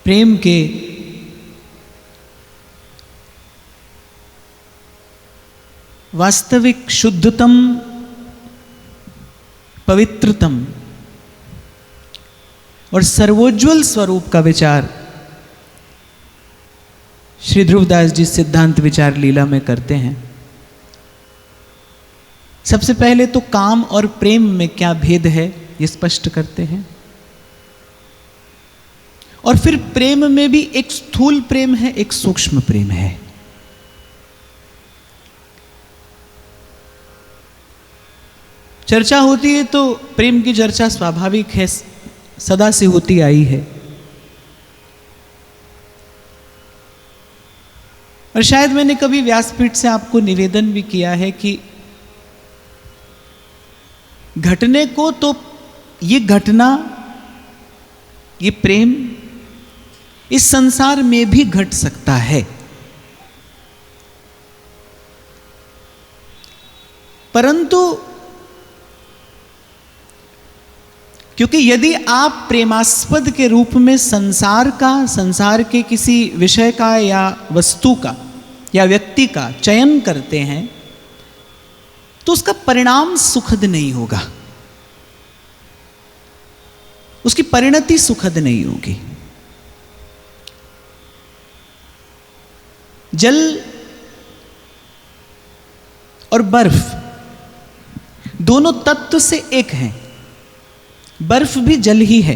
प्रेम के वास्तविक शुद्धतम, पवित्रतम और सर्वोज्वल स्वरूप का विचार श्री ध्रुवदास जी सिद्धांत विचार लीला में करते हैं। सबसे पहले तो काम और प्रेम में क्या भेद है ये स्पष्ट करते हैं, और फिर प्रेम में भी एक स्थूल प्रेम है, एक सूक्ष्म प्रेम है। चर्चा होती है तो प्रेम की चर्चा स्वाभाविक है, सदा से होती आई है, और शायद मैंने कभी व्यासपीठ से आपको निवेदन भी किया है कि घटने को तो ये घटना, ये प्रेम इस संसार में भी घट सकता है, परंतु क्योंकि यदि आप प्रेमास्पद के रूप में संसार का, संसार के किसी विषय का या वस्तु का या व्यक्ति का चयन करते हैं तो उसका परिणाम सुखद नहीं होगा, उसकी परिणति सुखद नहीं होगी। जल और बर्फ दोनों तत्व से एक हैं, बर्फ भी जल ही है,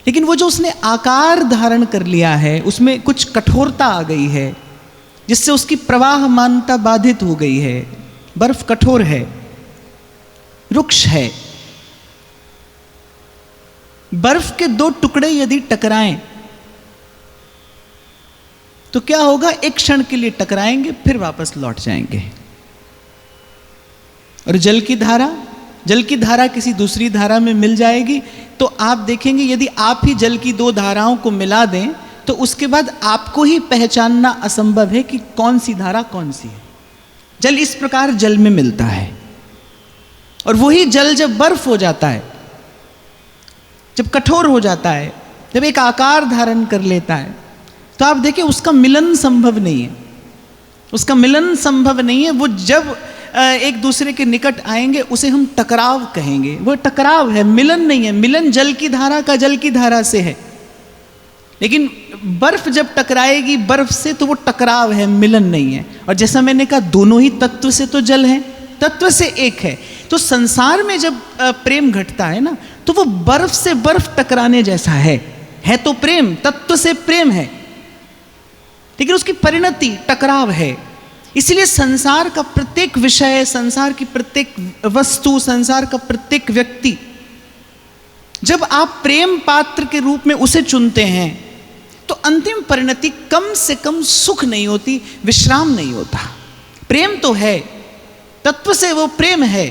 लेकिन वो जो उसने आकार धारण कर लिया है उसमें कुछ कठोरता आ गई है जिससे उसकी प्रवाहमानता बाधित हो गई है। बर्फ कठोर है, रुक्ष है। बर्फ के दो टुकड़े यदि टकराएं तो क्या होगा, एक क्षण के लिए टकराएंगे फिर वापस लौट जाएंगे। और जल की धारा किसी दूसरी धारा में मिल जाएगी तो आप देखेंगे यदि आप ही जल की दो धाराओं को मिला दें तो उसके बाद आपको ही पहचानना असंभव है कि कौन सी धारा कौन सी है। जल इस प्रकार जल में मिलता है, और वही जल जब बर्फ हो जाता है, जब कठोर हो जाता है, जब एक आकार धारण कर लेता है, तो आप देखिए उसका मिलन संभव नहीं है, उसका मिलन संभव नहीं है। वो जब एक दूसरे के निकट आएंगे उसे हम टकराव कहेंगे, वो टकराव है, मिलन नहीं है। मिलन जल की धारा का जल की धारा से है, लेकिन बर्फ जब टकराएगी बर्फ से तो वो टकराव है, मिलन नहीं है। और जैसा मैंने कहा दोनों ही तत्व से तो जल है, तत्व से एक है। तो संसार में जब प्रेम घटता है ना तो वो बर्फ से बर्फ टकराने जैसा है तो प्रेम, तत्व से प्रेम है, लेकिन उसकी परिणति टकराव है। इसलिए संसार का प्रत्येक विषय, संसार की प्रत्येक वस्तु, संसार का प्रत्येक व्यक्ति, जब आप प्रेम पात्र के रूप में उसे चुनते हैं तो अंतिम परिणति कम से कम सुख नहीं होती, विश्राम नहीं होता। प्रेम तो है, तत्व से वो प्रेम है,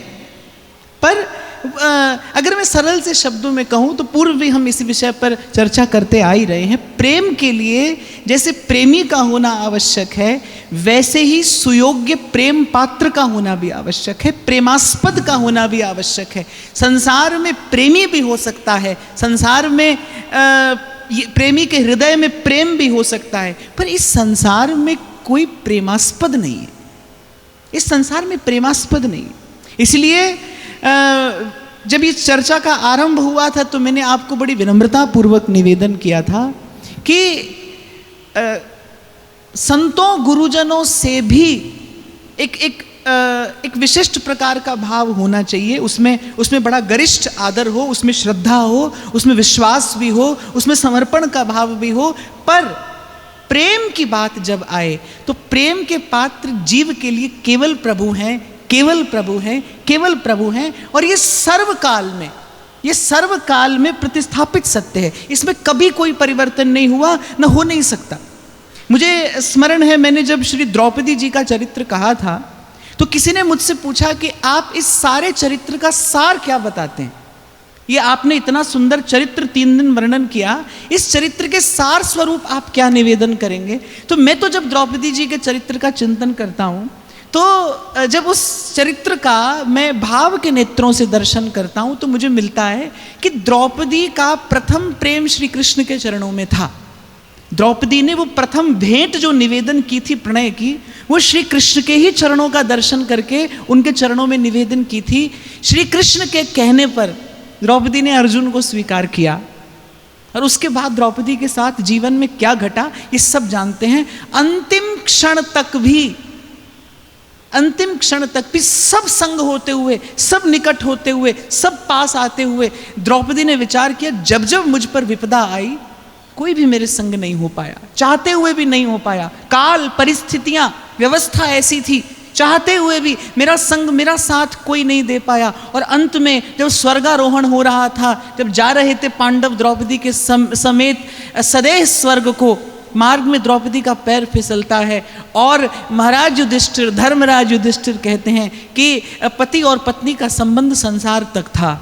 पर अगर मैं सरल से शब्दों में कहूं तो पूर्व भी हम इसी विषय पर चर्चा करते आ ही रहे हैं। प्रेम के लिए जैसे प्रेमी का होना आवश्यक है, वैसे ही सुयोग्य प्रेम पात्र का होना भी आवश्यक है, प्रेमास्पद का होना भी आवश्यक है। संसार में प्रेमी भी हो सकता है, संसार में प्रेमी के हृदय में प्रेम भी हो सकता है, पर इस संसार में कोई प्रेमास्पद नहीं है, इस संसार में प्रेमास्पद नहीं है। इसलिए जब इस चर्चा का आरंभ हुआ था तो मैंने आपको बड़ी विनम्रता पूर्वक निवेदन किया था कि संतों गुरुजनों से भी एक विशिष्ट प्रकार का भाव होना चाहिए। उसमें बड़ा गरिष्ठ आदर हो, उसमें श्रद्धा हो, उसमें विश्वास भी हो, उसमें समर्पण का भाव भी हो। पर प्रेम की बात जब आए तो प्रेम के पात्र जीव के लिए केवल प्रभु हैं, केवल प्रभु हैं, केवल प्रभु हैं। और ये सर्वकाल में प्रतिस्थापित सत्य है, इसमें कभी कोई परिवर्तन नहीं हुआ, न हो नहीं सकता। मुझे स्मरण है मैंने जब श्री द्रौपदी जी का चरित्र कहा था तो किसी ने मुझसे पूछा कि आप इस सारे चरित्र का सार क्या बताते हैं, ये आपने इतना सुंदर चरित्र 3 दिन वर्णन किया, इस चरित्र के सार स्वरूप आप क्या निवेदन करेंगे। तो मैं तो जब द्रौपदी जी के चरित्र का चिंतन करता हूं तो जब उस चरित्र का मैं भाव के नेत्रों से दर्शन करता हूं तो मुझे मिलता है कि द्रौपदी का प्रथम प्रेम श्री कृष्ण के चरणों में था। द्रौपदी ने वो प्रथम भेंट जो निवेदन की थी प्रणय की, वो श्री कृष्ण के ही चरणों का दर्शन करके उनके चरणों में निवेदन की थी। श्री कृष्ण के कहने पर द्रौपदी ने अर्जुन को स्वीकार किया और उसके बाद द्रौपदी के साथ जीवन में क्या घटा ये सब जानते हैं। अंतिम क्षण तक भी सब संग होते हुए, सब निकट होते हुए, सब पास आते हुए द्रौपदी ने विचार किया, जब जब मुझ पर विपदा आई कोई भी मेरे संग नहीं हो पाया, चाहते हुए भी नहीं हो पाया। काल, परिस्थितियां, व्यवस्था ऐसी थी, चाहते हुए भी मेरा संग, मेरा साथ कोई नहीं दे पाया। और अंत में जब स्वर्गारोहण हो रहा था, जब जा रहे थे पांडव द्रौपदी के समेत सदैव स्वर्ग को, मार्ग में द्रौपदी का पैर फिसलता है और महाराज युधिष्ठिर, धर्मराज युधिष्ठिर कहते हैं कि पति और पत्नी का संबंध संसार तक था।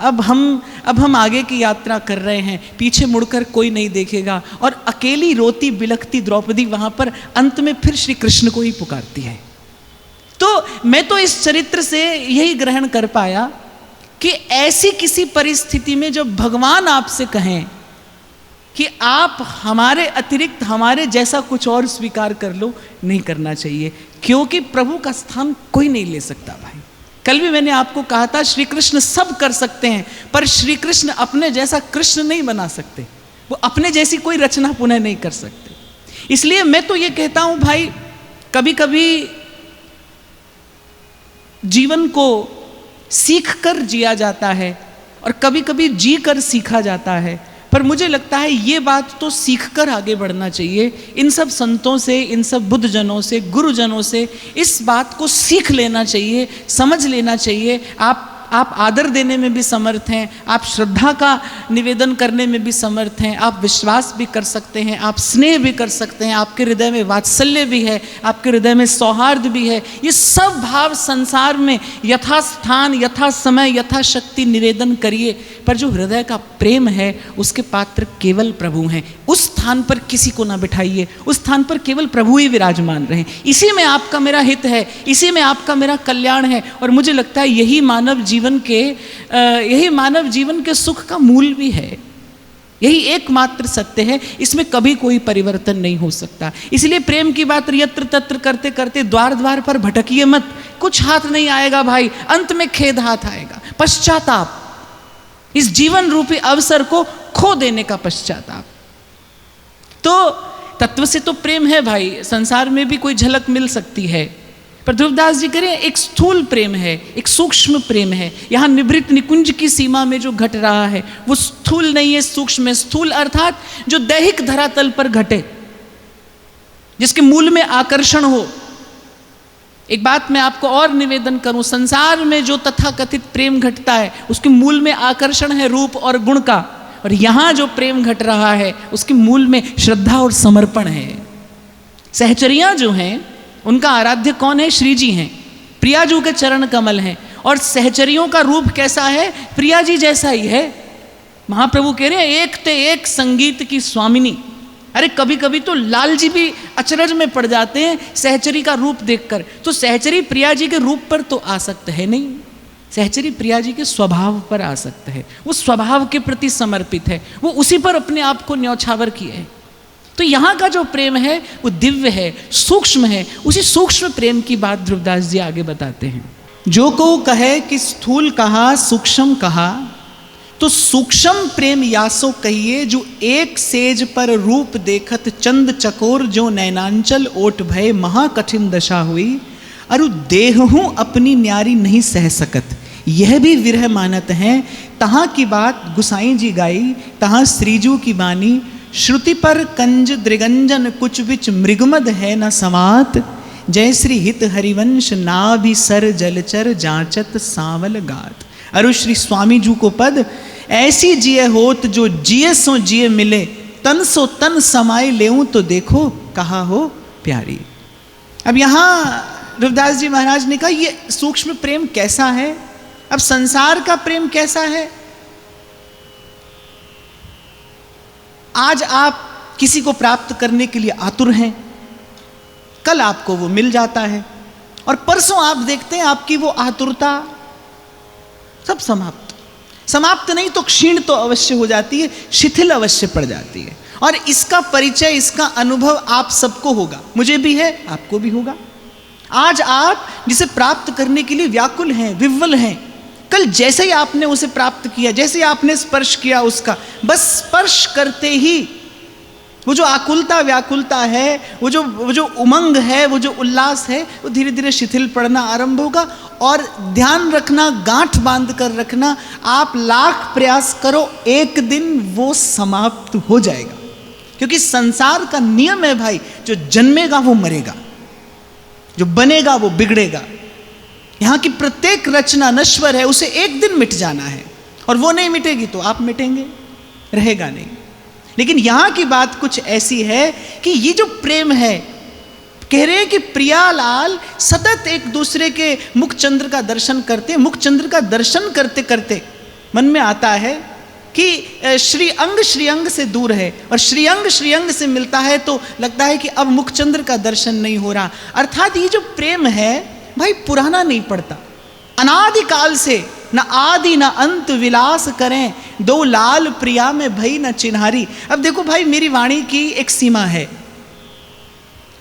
अब हम आगे की यात्रा कर रहे हैं, पीछे मुड़कर कोई नहीं देखेगा। और अकेली रोती बिलखती द्रौपदी वहां पर अंत में फिर श्री कृष्ण को ही पुकारती है। तो मैं तो इस चरित्र से यही ग्रहण कर पाया कि ऐसी किसी परिस्थिति में जब भगवान आपसे कहें कि आप हमारे अतिरिक्त हमारे जैसा कुछ और स्वीकार कर लो, नहीं करना चाहिए, क्योंकि प्रभु का स्थान कोई नहीं ले सकता भाई। कल भी मैंने आपको कहा था श्री कृष्ण सब कर सकते हैं, पर श्री कृष्ण अपने जैसा कृष्ण नहीं बना सकते, वो अपने जैसी कोई रचना पुनः नहीं कर सकते। इसलिए मैं तो ये कहता हूं भाई, कभी कभी जीवन को सीख कर जिया जाता है और कभी कभी जी कर सीखा जाता है, पर मुझे लगता है ये बात तो सीख कर आगे बढ़ना चाहिए। इन सब संतों से, इन सब बुद्धजनों से, गुरुजनों से इस बात को सीख लेना चाहिए, समझ लेना चाहिए। आप आदर देने में भी समर्थ हैं, आप श्रद्धा का निवेदन करने में भी समर्थ हैं, आप विश्वास भी कर सकते हैं, आप स्नेह भी कर सकते हैं, आपके हृदय में वात्सल्य भी है, आपके हृदय में सौहार्द भी है। ये सब भाव संसार में यथा स्थान, यथा समय, यथा शक्ति निवेदन करिए, पर जो हृदय का प्रेम है उसके पात्र केवल प्रभु हैं। उस स्थान पर किसी को ना बिठाइए, उस स्थान पर केवल प्रभु ही विराजमान रहें। इसी में आपका मेरा हित है, इसी में आपका मेरा कल्याण है। और मुझे लगता है यही मानव जीवन के सुख का मूल भी है, यही एकमात्र सत्य है, इसमें कभी कोई परिवर्तन नहीं हो सकता। इसलिए प्रेम की बात यत्र तत्र करते करते द्वार द्वार पर भटकिए मत, कुछ हाथ नहीं आएगा भाई, अंत में खेद हाथ आएगा, पश्चाताप, इस जीवन रूपी अवसर को खो देने का पश्चाताप। तो तत्व से तो प्रेम है भाई, संसार में भी कोई झलक मिल सकती है, पर ध्रुवदास जी करें एक स्थूल प्रेम है, एक सूक्ष्म प्रेम है। यहाँ निभृत निकुंज की सीमा में जो घट रहा है वो स्थूल नहीं है, सूक्ष्म है। स्थूल अर्थात जो दैहिक धरातल पर घटे, जिसके मूल में आकर्षण हो। एक बात मैं आपको और निवेदन करूं, संसार में जो तथाकथित प्रेम घटता है उसके मूल में आकर्षण है रूप और गुण का, और यहां जो प्रेम घट रहा है उसके मूल में श्रद्धा और समर्पण है। सहचरियां जो हैं उनका आराध्य कौन है? श्री जी हैं, प्रियाजू के चरण कमल हैं। और सहचरियों का रूप कैसा है? प्रिया जी जैसा ही है। महाप्रभु कह रहे हैं एक ते एक संगीत की स्वामिनी। अरे कभी कभी तो लाल जी भी अचरज में पड़ जाते हैं सहचरी का रूप देखकर। तो सहचरी प्रिया जी के रूप पर तो आसक्त है नहीं, सहचरी प्रिया जी के स्वभाव पर आसक्त है, वो स्वभाव के प्रति समर्पित है, वो उसी पर अपने आप को न्यौछावर किए है। तो यहाँ का जो प्रेम है वो दिव्य है, सूक्ष्म है। उसी सूक्ष्म प्रेम की बात ध्रुवदास जी आगे बताते हैं। जो को कहे कि स्थूल कहा सूक्ष्म कहा, तो सूक्ष्म प्रेम यासो कहिए, जो एक सेज पर रूप देखत चंद चकोर, जो नैनांचल ओट भय महा कठिन दशा हुई, अरु देहहूँ अपनी न्यारी नहीं सह सकत, यह भी विरह मानत है। तहाँ की बात गुसाई जी गाई, तहाँ श्रीजू की बानी, श्रुति पर कंज दृगंजन कुछ बिच मृगमद है न समात, जय श्री हित हरिवंश नाभि सर जलचर जांचत सांवल गात। अरु श्री स्वामी जू को पद ऐसी जिये होत, जो जिये सो जिये मिले, तन सो तन समाये लेऊं तो देखो कहा हो प्यारी। अब यहाँ रविदास जी महाराज ने कहा ये सूक्ष्म प्रेम कैसा है। अब संसार का प्रेम कैसा है? आज आप किसी को प्राप्त करने के लिए आतुर हैं, कल आपको वो मिल जाता है, और परसों आप देखते हैं आपकी वो आतुरता सब समाप्त नहीं तो क्षीण तो अवश्य हो जाती है, शिथिल अवश्य पड़ जाती है। और इसका परिचय, इसका अनुभव आप सबको होगा, मुझे भी है, आपको भी होगा। आज आप जिसे प्राप्त करने के लिए व्याकुल हैं, विह्वल हैं, कल जैसे ही आपने उसे प्राप्त किया, जैसे ही आपने स्पर्श किया उसका, बस स्पर्श करते ही वो जो आकुलता व्याकुलता है, वो जो उमंग है, वो जो उल्लास है, वो धीरे धीरे शिथिल पड़ना आरंभ होगा। और ध्यान रखना, गांठ बांध कर रखना, आप लाख प्रयास करो, एक दिन वो समाप्त हो जाएगा। क्योंकि संसार का नियम है भाई, जो जन्मेगा वो मरेगा, जो बनेगा वो बिगड़ेगा। यहाँ की प्रत्येक रचना नश्वर है, उसे एक दिन मिट जाना है, और वो नहीं मिटेगी तो आप मिटेंगे, रहेगा नहीं। लेकिन यहाँ की बात कुछ ऐसी है कि ये जो प्रेम है, कह रहे हैं कि प्रियालाल सतत एक दूसरे के मुखचंद्र का दर्शन करते, मुखचंद्र का दर्शन करते करते मन में आता है कि श्रीअंग से दूर है, और श्रीअंग से मिलता है तो लगता है कि अब मुखचंद्र का दर्शन नहीं हो रहा। अर्थात ये जो प्रेम है भाई पुराना नहीं पड़ता, अनादिकाल से न आदि न अंत विलास करें, दो लाल प्रिया में भई न चिन्हारी। अब देखो भाई, मेरी वाणी की एक सीमा है,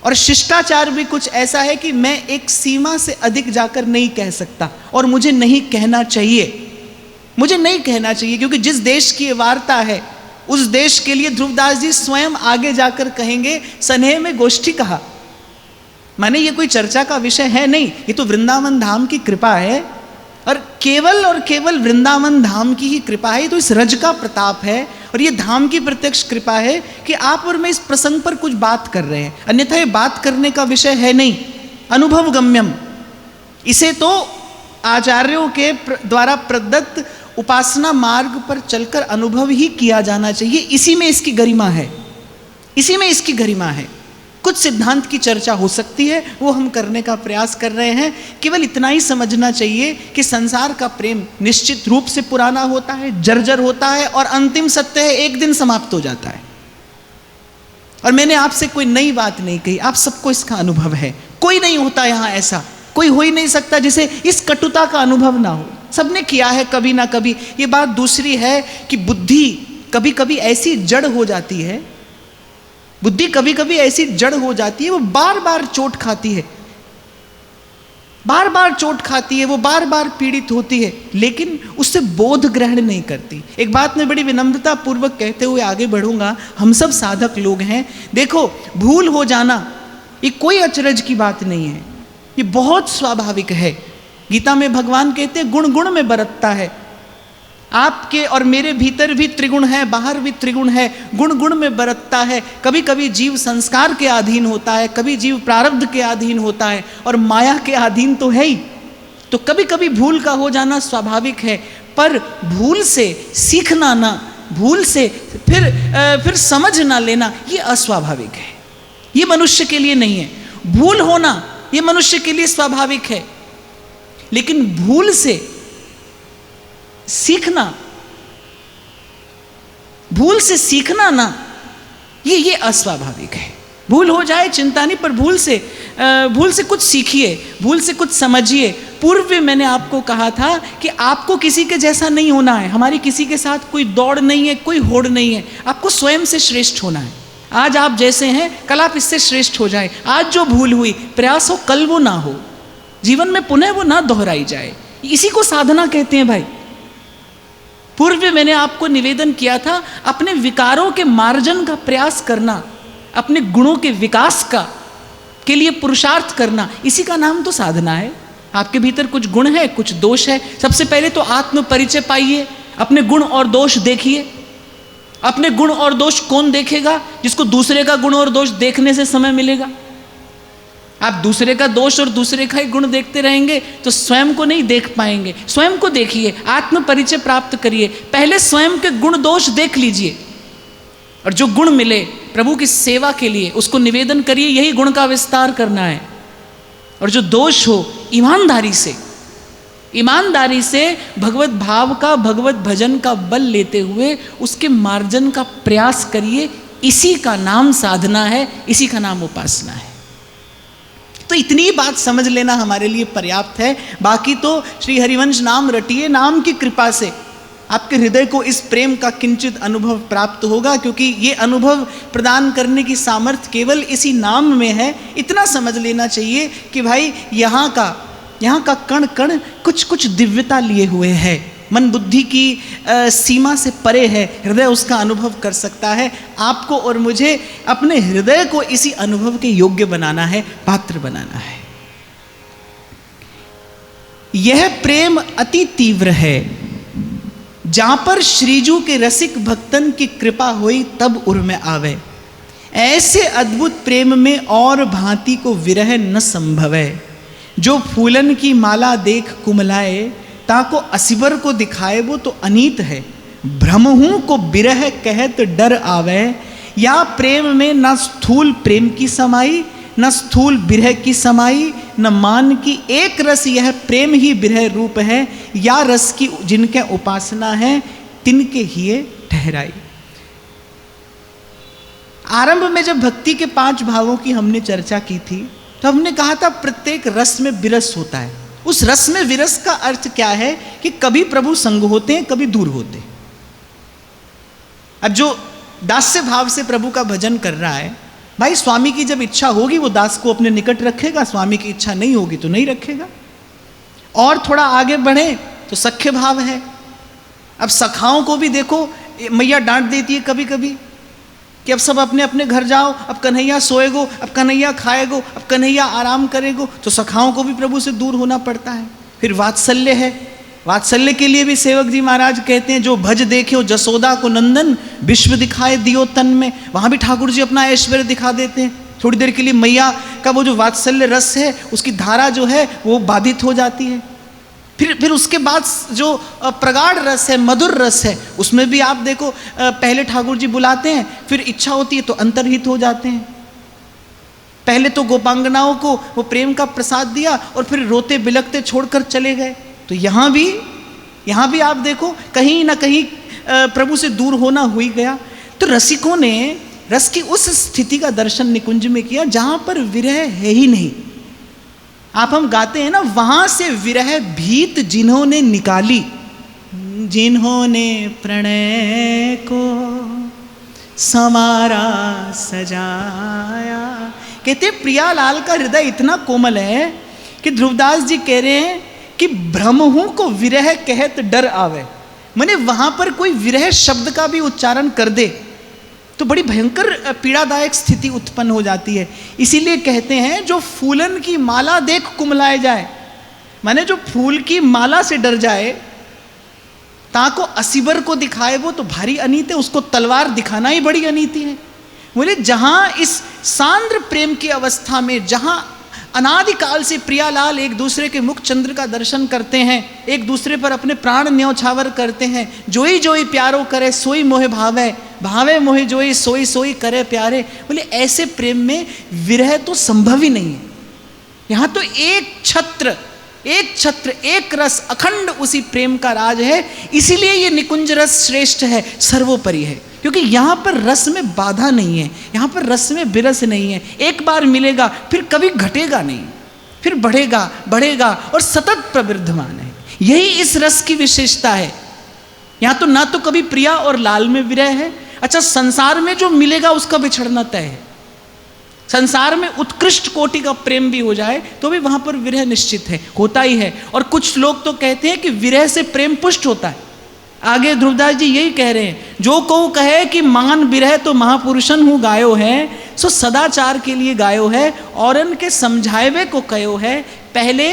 और शिष्टाचार भी कुछ ऐसा है कि मैं एक सीमा से अधिक जाकर नहीं कह सकता, और मुझे नहीं कहना चाहिए, मुझे नहीं कहना चाहिए। क्योंकि जिस देश की वार्ता है, उस देश के लिए ध्रुवदास जी स्वयं आगे जाकर कहेंगे, सनेह में गोष्ठी कहा। माने ये कोई चर्चा का विषय है नहीं, ये तो वृंदावन धाम की कृपा है, और केवल वृंदावन धाम की ही कृपा है। तो इस रज का प्रताप है, और ये धाम की प्रत्यक्ष कृपा है कि आप और मैं इस प्रसंग पर कुछ बात कर रहे हैं, अन्यथा ये बात करने का विषय है नहीं। अनुभव गम्यम, इसे तो आचार्यों के द्वारा प्रदत्त उपासना मार्ग पर चलकर अनुभव ही किया जाना चाहिए। इसी में इसकी गरिमा है, इसी में इसकी गरिमा है। कुछ सिद्धांत की चर्चा हो सकती है, वो हम करने का प्रयास कर रहे हैं। केवल इतना ही समझना चाहिए कि संसार का प्रेम निश्चित रूप से पुराना होता है, जर्जर होता है, और अंतिम सत्य है, एक दिन समाप्त हो जाता है। और मैंने आपसे कोई नई बात नहीं कही, आप सबको इसका अनुभव है। कोई नहीं होता यहाँ ऐसा, कोई हो ही नहीं सकता जिसे इस कटुता का अनुभव ना हो। सबने किया है कभी ना कभी। ये बात दूसरी है कि बुद्धि कभी कभी ऐसी जड़ हो जाती है, बुद्धि कभी कभी ऐसी जड़ हो जाती है, वो बार बार चोट खाती है, बार बार चोट खाती है, वो बार बार पीड़ित होती है, लेकिन उससे बोध ग्रहण नहीं करती। एक बात मैं बड़ी विनम्रता पूर्वक कहते हुए आगे बढ़ूंगा, हम सब साधक लोग हैं। देखो, भूल हो जाना ये कोई अचरज की बात नहीं है, ये बहुत स्वाभाविक है। गीता में भगवान कहते हैं गुण गुण में बरतता है। आपके और मेरे भीतर भी त्रिगुण है, बाहर भी त्रिगुण है, गुण गुण में बरतता है। कभी कभी जीव संस्कार के अधीन होता है, कभी जीव प्रारब्ध के अधीन होता है, और माया के अधीन तो है ही। तो कभी कभी भूल का हो जाना स्वाभाविक है, पर भूल से सीखना ना, भूल से फिर समझ ना लेना, ये अस्वाभाविक है, ये मनुष्य के लिए नहीं है। भूल होना ये मनुष्य के लिए स्वाभाविक है, लेकिन भूल से सीखना, भूल से सीखना ना, ये अस्वाभाविक है। भूल हो जाए चिंता नहीं, पर भूल से कुछ सीखिए, भूल से कुछ समझिए। पूर्व में मैंने आपको कहा था कि आपको किसी के जैसा नहीं होना है, हमारी किसी के साथ कोई दौड़ नहीं है, कोई होड़ नहीं है, आपको स्वयं से श्रेष्ठ होना है। आज आप जैसे हैं, कल आप इससे श्रेष्ठ हो जाए। आज जो भूल हुई, प्रयास हो कल वो ना हो, जीवन में पुनः वो ना दोहराई जाए, इसी को साधना कहते हैं भाई। पूर्व में मैंने आपको निवेदन किया था, अपने विकारों के मार्जन का प्रयास करना, अपने गुणों के विकास के लिए पुरुषार्थ करना, इसी का नाम तो साधना है। आपके भीतर कुछ गुण है, कुछ दोष है, सबसे पहले तो आत्म परिचय पाइए, अपने गुण और दोष देखिए। अपने गुण और दोष कौन देखेगा? जिसको दूसरे का गुण और दोष देखने से समय मिलेगा। आप दूसरे का दोष और दूसरे का ही गुण देखते रहेंगे तो स्वयं को नहीं देख पाएंगे। स्वयं को देखिए, आत्म परिचय प्राप्त करिए, पहले स्वयं के गुण दोष देख लीजिए, और जो गुण मिले प्रभु की सेवा के लिए उसको निवेदन करिए, यही गुण का विस्तार करना है। और जो दोष हो, ईमानदारी से भगवत भाव का, भगवत भजन का बल लेते हुए उसके मार्जन का प्रयास करिए। इसी का नाम साधना है, इसी का नाम उपासना है। तो इतनी बात समझ लेना हमारे लिए पर्याप्त है। बाकी तो श्री हरिवंश नाम रटिए, नाम की कृपा से आपके हृदय को इस प्रेम का किंचित अनुभव प्राप्त होगा, क्योंकि ये अनुभव प्रदान करने की सामर्थ्य केवल इसी नाम में है। इतना समझ लेना चाहिए कि भाई यहाँ का कण कण कुछ कुछ दिव्यता लिए हुए है, मन बुद्धि की सीमा से परे है, हृदय उसका अनुभव कर सकता है। आपको और मुझे अपने हृदय को इसी अनुभव के योग्य बनाना है, पात्र बनाना है। यह प्रेम अति तीव्र है, जहां पर श्रीजू के रसिक भक्तन की कृपा हुई तब उर में आवे। ऐसे अद्भुत प्रेम में और भांति को विरह न संभव है। जो फूलन की माला देख कुमलाए, ताको असिबर को दिखाए वो तो अनीत है। भ्रमहूं को बिरह कहत डर आवे। या प्रेम में न स्थूल प्रेम की समाई, न स्थूल बिरह की समाई, न मान की एक रस यह प्रेम ही बिरह रूप है। या रस की जिनके उपासना है, तिनके ही ठहराई। आरंभ में जब भक्ति के 5 भावों की हमने चर्चा की थी, तो हमने कहा था प्रत्येक रस में विरस होता है। उस रस में विरस का अर्थ क्या है कि कभी प्रभु संग होते हैं, कभी दूर होते हैं। अब जो दास्य भाव से प्रभु का भजन कर रहा है, भाई स्वामी की जब इच्छा होगी वो दास को अपने निकट रखेगा, स्वामी की इच्छा नहीं होगी तो नहीं रखेगा। और थोड़ा आगे बढ़े तो सख्य भाव है। अब सखाओं को भी देखो, मैया डांट देती है कभी कभी कि अब सब अपने अपने घर जाओ, अब कन्हैया सोएगो, अब कन्हैया खाएगो, अब कन्हैया आराम करेगो। तो सखाओं को भी प्रभु से दूर होना पड़ता है। फिर वात्सल्य है, वात्सल्य के लिए भी सेवक जी महाराज कहते हैं, जो भज देखे जसोदा को नंदन, विश्व दिखाए दियो तन में। वहाँ भी ठाकुर जी अपना ऐश्वर्य दिखा देते हैं। थोड़ी देर के लिए मैया का वो जो वात्सल्य रस है, उसकी धारा जो है वो बाधित हो जाती है। फिर उसके बाद जो प्रगाढ़ रस है, मधुर रस है, उसमें भी आप देखो पहले ठाकुर जी बुलाते हैं, फिर इच्छा होती है तो अंतर्हित हो जाते हैं। पहले तो गोपांगनाओं को वो प्रेम का प्रसाद दिया और फिर रोते बिलखते छोड़कर चले गए। तो यहाँ भी आप देखो कहीं ना कहीं प्रभु से दूर होना हो ही गया। तो रसिकों ने रस की उस स्थिति का दर्शन निकुंज में किया जहाँ पर विरह है ही नहीं। आप हम गाते हैं ना, वहां से विरह भीत जिन्होंने निकाली, जिन्होंने प्रणय को संवारा सजाया। कहते प्रियालाल का हृदय इतना कोमल है कि ध्रुवदास जी कह रहे हैं कि भ्रमहूं को विरह कहत डर आवे। माने वहां पर कोई विरह शब्द का भी उच्चारण कर दे तो बड़ी भयंकर पीड़ादायक स्थिति उत्पन्न हो जाती है। इसीलिए कहते हैं जो फूलन की माला देख कुमलाए जाए, माने जो फूल की माला से डर जाए, ताको असीबर को दिखाए वो तो भारी अनीति है। उसको तलवार दिखाना ही बड़ी अनीति है। बोले जहां इस सांद्र प्रेम की अवस्था में, जहां अनादिकाल से प्रियालाल एक दूसरे के मुख चंद्र का दर्शन करते हैं, एक दूसरे पर अपने प्राण न्यौछावर करते हैं। जोई जोई प्यारो करे सोई मोहे भावे, भावे मोहे जोई सोई सोई करे प्यारे। बोले ऐसे प्रेम में विरह तो संभव ही नहीं है। यहाँ तो एक छत्र एक रस अखंड उसी प्रेम का राज है। इसीलिए ये निकुंज रस श्रेष्ठ है, सर्वोपरि है, क्योंकि यहाँ पर रस में बाधा नहीं है, यहाँ पर रस में विरस नहीं है। एक बार मिलेगा फिर कभी घटेगा नहीं, फिर बढ़ेगा और सतत प्रवृद्धमान है। यही इस रस की विशेषता है। यहाँ तो ना तो कभी प्रिया और लाल में विरह है। अच्छा, संसार में जो मिलेगा उसका बिछड़ना तय है। संसार में उत्कृष्ट कोटि का प्रेम भी हो जाए तो भी वहां पर विरह निश्चित है, होता ही है। और कुछ लोग तो कहते हैं कि विरह से प्रेम पुष्ट होता है। आगे ध्रुवदास जी यही कह रहे हैं, जो को कहे कि मान विरह तो महापुरुषन हूँ गायो है, सो सदाचार के लिए गायो है, औरन के समझावे को कयो है। पहले